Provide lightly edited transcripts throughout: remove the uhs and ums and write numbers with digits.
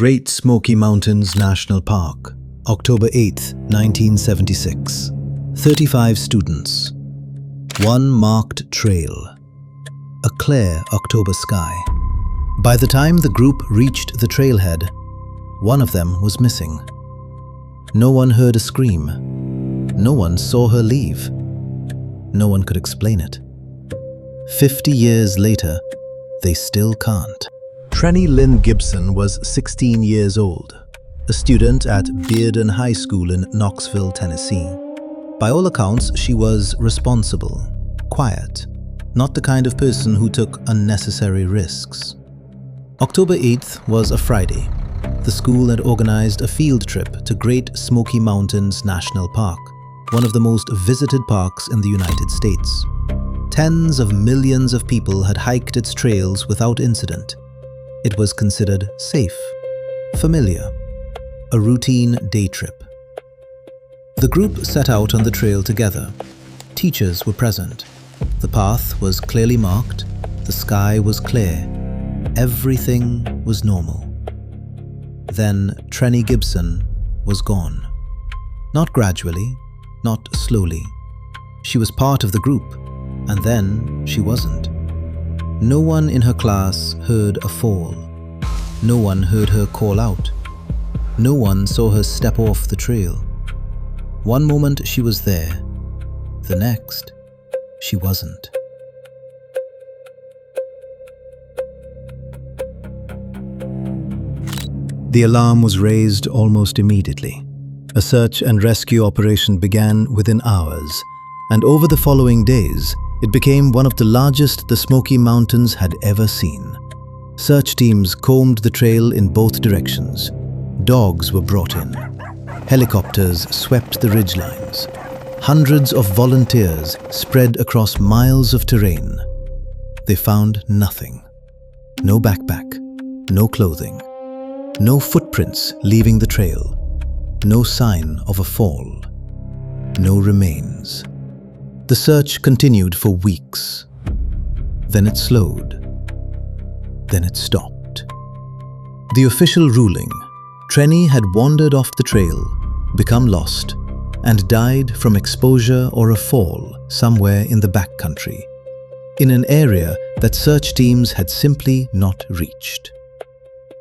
Great Smoky Mountains National Park, October 8, 1976. 35 students. One marked trail. A clear October sky. By the time the group reached the trailhead, one of them was missing. No one heard a scream. No one saw her leave. No one could explain it. 50 years later, they still can't. Trenny Gibson was 16 years old, a student at Bearden High School in Knoxville, Tennessee. By all accounts, she was responsible, quiet, not the kind of person who took unnecessary risks. October 8th was a Friday. The school had organized a field trip to Great Smoky Mountains National Park, one of the most visited parks in the United States. Tens of millions of people had hiked its trails without incident. It was considered safe, familiar, a routine day trip. The group set out on the trail together. Teachers were present. The path was clearly marked. The sky was clear. Everything was normal. Then Trenny Gibson was gone. Not gradually, not slowly. She was part of the group, and then she wasn't. No one in her class heard a fall. No one heard her call out. No one saw her step off the trail. One moment she was there. The next, she wasn't. The alarm was raised almost immediately. A search and rescue operation began within hours, and over the following days, it became one of the largest the Smoky Mountains had ever seen. Search teams combed the trail in both directions. Dogs were brought in. Helicopters swept the ridgelines. Hundreds of volunteers spread across miles of terrain. They found nothing. No backpack, no clothing, no footprints leaving the trail, no sign of a fall, no remains. The search continued for weeks. Then it slowed. Then it stopped. The official ruling: Trenny had wandered off the trail, become lost, and died from exposure or a fall somewhere in the backcountry, in an area that search teams had simply not reached.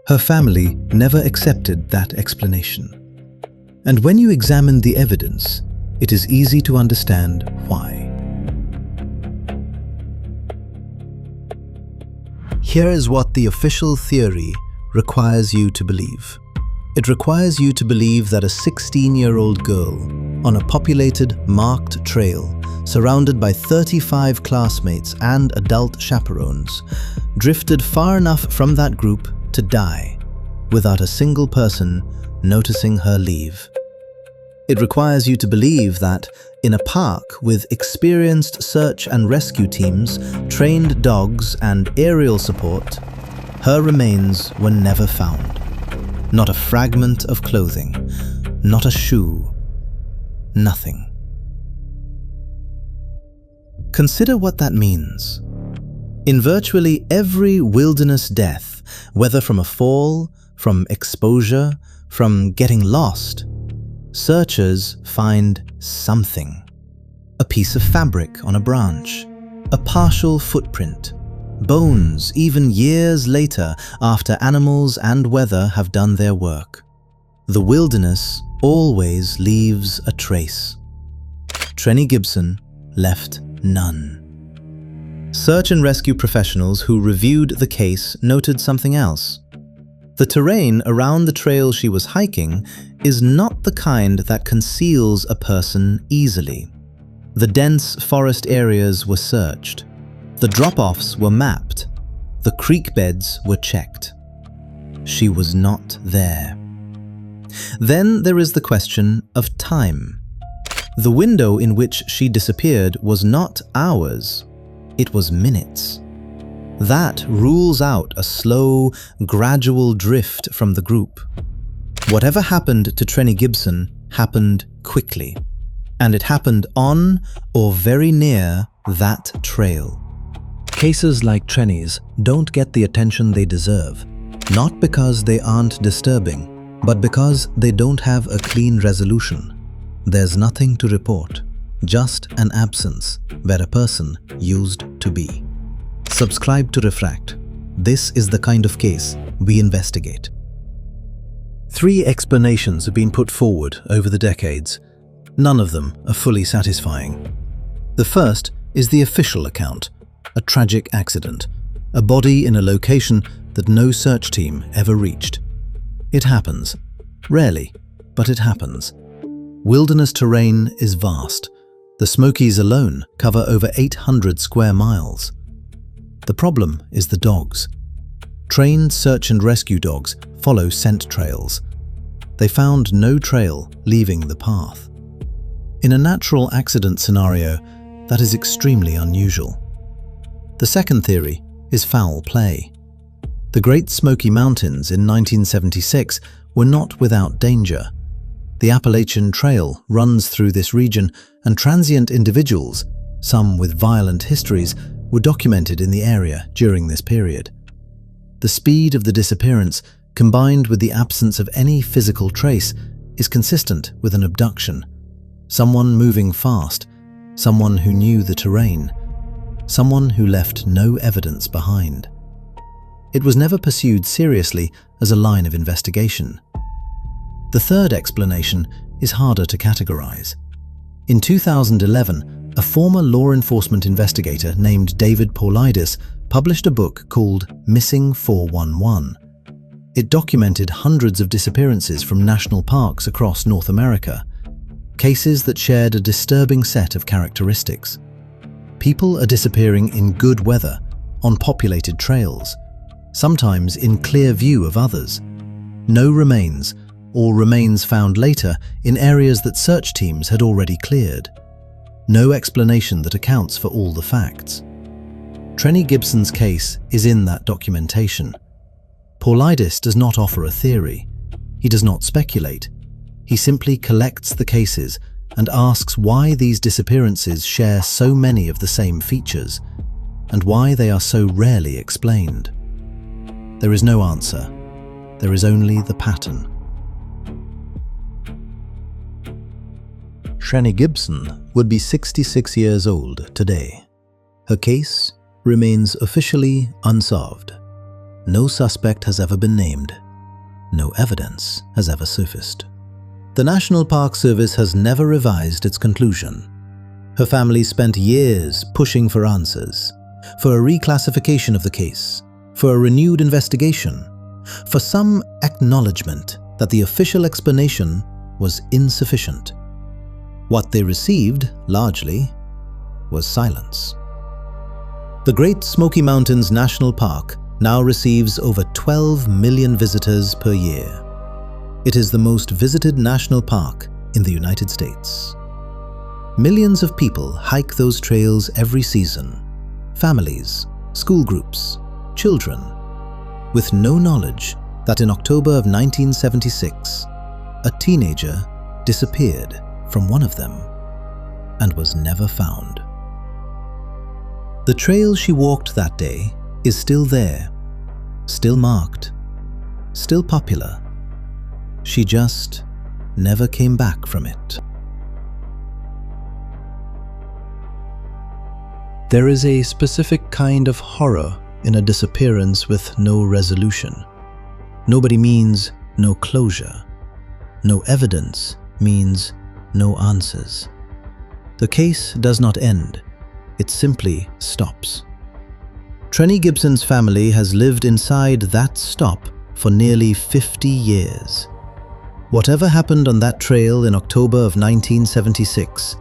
Her family never accepted that explanation. And when you examine the evidence, it is easy to understand why. Here is what the official theory requires you to believe. It requires you to believe that a 16-year-old girl on a populated, marked trail, surrounded by 35 classmates and adult chaperones, drifted far enough from that group to die without a single person noticing her leave. It requires you to believe that, in a park with experienced search and rescue teams, trained dogs, and aerial support, her remains were never found. Not a fragment of clothing, not a shoe, nothing. Consider what that means. In virtually every wilderness death, whether from a fall, from exposure, from getting lost, searchers find something. A piece of fabric on a branch, a partial footprint, bones even years later after animals and weather have done their work. The wilderness always leaves a trace. Trenny Gibson left none. Search and rescue professionals who reviewed the case noted something else. The terrain around the trail she was hiking is not the kind that conceals a person easily. The dense forest areas were searched. The drop-offs were mapped. The creek beds were checked. She was not there. Then there is the question of time. The window in which she disappeared was not hours. It was minutes. That rules out a slow, gradual drift from the group. Whatever happened to Trenny Gibson happened quickly, and it happened on or very near that trail. Cases like Trenny's don't get the attention they deserve. Not because they aren't disturbing, but because they don't have a clean resolution. There's nothing to report, just an absence where a person used to be. Subscribe to Refract. This is the kind of case we investigate. 3 explanations have been put forward over the decades. None of them are fully satisfying. The first is the official account, a tragic accident, a body in a location that no search team ever reached. It happens. Rarely, but it happens. Wilderness terrain is vast. The Smokies alone cover over 800 square miles. The problem is the dogs. Trained search and rescue dogs follow scent trails. They found no trail leaving the path. In a natural accident scenario, that is extremely unusual. The second theory is foul play. The Great Smoky Mountains in 1976 were not without danger. The Appalachian Trail runs through this region, and transient individuals, some with violent histories, were documented in the area during this period. The speed of the disappearance, combined with the absence of any physical trace, is consistent with an abduction. Someone moving fast, someone who knew the terrain, someone who left no evidence behind. It was never pursued seriously as a line of investigation. The third explanation is harder to categorize. In 2011, a former law enforcement investigator named David Paulides published a book called Missing 411. It documented hundreds of disappearances from national parks across North America, cases that shared a disturbing set of characteristics. People are disappearing in good weather, on populated trails, sometimes in clear view of others. No remains, or remains found later in areas that search teams had already cleared. No explanation that accounts for all the facts. Trenny Gibson's case is in that documentation. Paulides does not offer a theory. He does not speculate. He simply collects the cases and asks why these disappearances share so many of the same features, and why they are so rarely explained. There is no answer. There is only the pattern. Trenny Gibson would be 66 years old today. Her case remains officially unsolved. No suspect has ever been named. No evidence has ever surfaced. The National Park Service has never revised its conclusion. Her family spent years pushing for answers, for a reclassification of the case, for a renewed investigation, for some acknowledgement that the official explanation was insufficient. What they received, largely, was silence. The Great Smoky Mountains National Park now receives over 12 million visitors per year. It is the most visited national park in the United States. Millions of people hike those trails every season. Families, school groups, children, with no knowledge that in October of 1976, a teenager disappeared from one of them and was never found. The trail she walked that day is still there, still marked, still popular. She just never came back from it. There is a specific kind of horror in a disappearance with no resolution. Nobody means no closure. No evidence means no answers. The case does not end. It simply stops. Trenny Gibson's family has lived inside that stop for nearly 50 years. Whatever happened on that trail in October of 1976,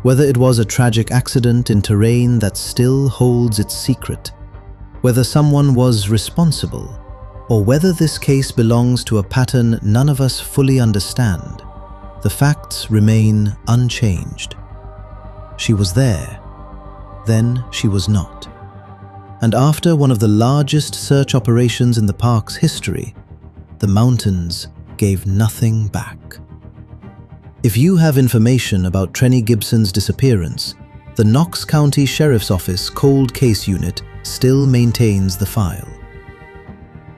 whether it was a tragic accident in terrain that still holds its secret, whether someone was responsible, or whether this case belongs to a pattern none of us fully understand, the facts remain unchanged. She was there, then she was not. And after one of the largest search operations in the park's history, the mountains gave nothing back. If you have information about Trenny Gibson's disappearance, the Knox County Sheriff's Office Cold Case Unit still maintains the file.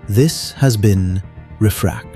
This has been Refract.